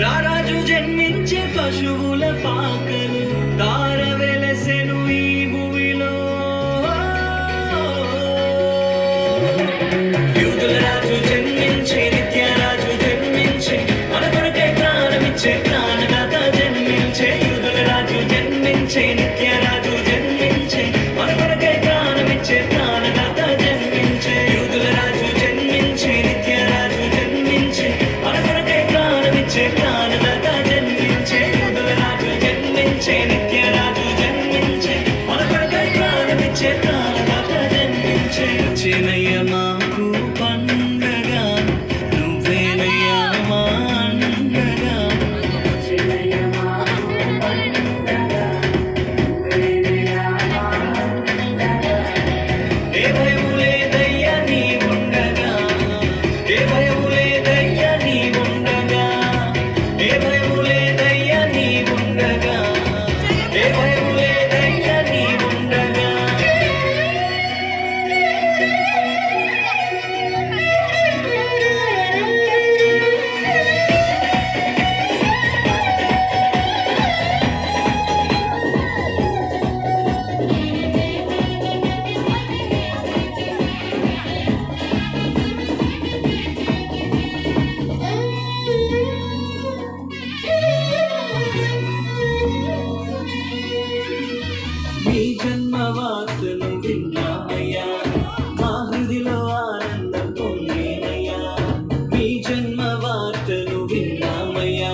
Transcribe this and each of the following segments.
రారాజు జన్మించే పశువుల పాకలు తార వెలసెను ఈ భూమిలో. యూదుల రాజు జన్మించే, నిత్యరాజు జన్మించే, మన కొరకై ప్రాణమిచ్చే ప్రాణదాత జన్మించే. యూదుల రాజు జన్మించే, నిత్యరాజు జన్మించే, మన కొరకై ప్రాణమిచ్చే ప్రాణదాత జన్మించే. యూదుల రాజు జన్మించే, నిత్యరాజు జన్మించే, మన కొరకై ప్రాణమిచ్చే ప్రాణదాత జన్మించే. యూదుల రాజు జన్మించే, నిత్యరాజు జన్మించే, మన కొరకై ప్రాణమిచ్చే ప్రాణదాత జన్మించే. చిన్నయ్య మాకు పండగ, నువ్వేనయ్యా మా అండగా. ఏ భయము లేదయ్యా నీ ఉండగా, ఏ భయము లేదయ్యా నీ ఉండగా, ఏ భయము లేదయ్యా నీ ఉండగా, ఏ భయము లేదయ్యా నీ ఉండగా. మీ జన్మ వార్తను విన్నామయ్యా, మా హృదిలో ఆనందం పొందేనయ్యా. మీ జన్మ వార్తను విన్నామయ్యా,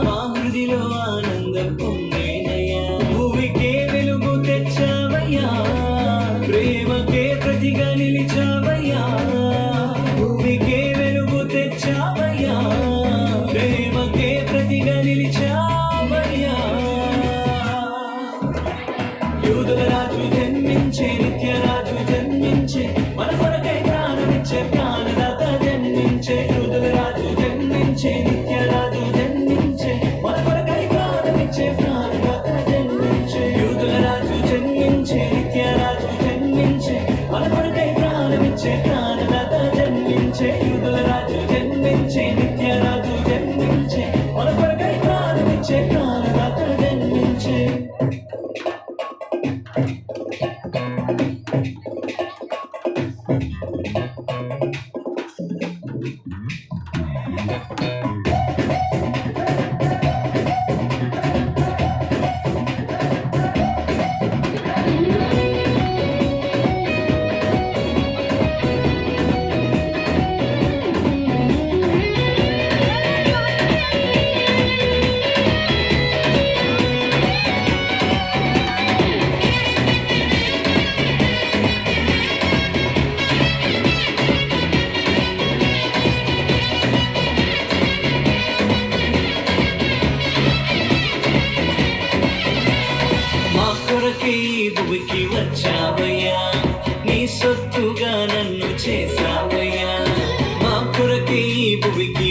మా హృదిలో ఆనందం పొందేనయ్యా. భూమికే వెలుగు తెచ్చావయ్యా, ప్రేమకే ప్రతిగా నిలిచావయ్యా. భూమికే వెలుగు తెచ్చావయ్యా, ప్రేమకే ప్రతిగా నిలిచావయ్యా. యూదుల రాజు జన్మించే, నిత్యరాజు జన్మించే, మన కొరకై ప్రాణమిచ్చే ప్రాణదాత జన్మించే. యూదుల రాజు జన్మించే, నిత్యరాజు జన్మించే, మన కొరకై ప్రాణమిచ్చే ప్రాణదాత జన్మించే. యూదుల రాజు జన్మించే, నిత్యరాజు జన్మించే, మన కొరకై ప్రాణమిచ్చే ప్రాణదాత జన్మించే. యూదుల రాజు జన్మించే, నిత్యరాజు జన్మించే, మన కొరకై ప్రాణమిచ్చే ప్రాణదాత జన్మించే. మా కొరకే ఈ భూమికి వచ్చావయ్యా, నీ సొత్తుగా నన్ను చేసావయ్యా. మా కొరకే ఈ భూమికి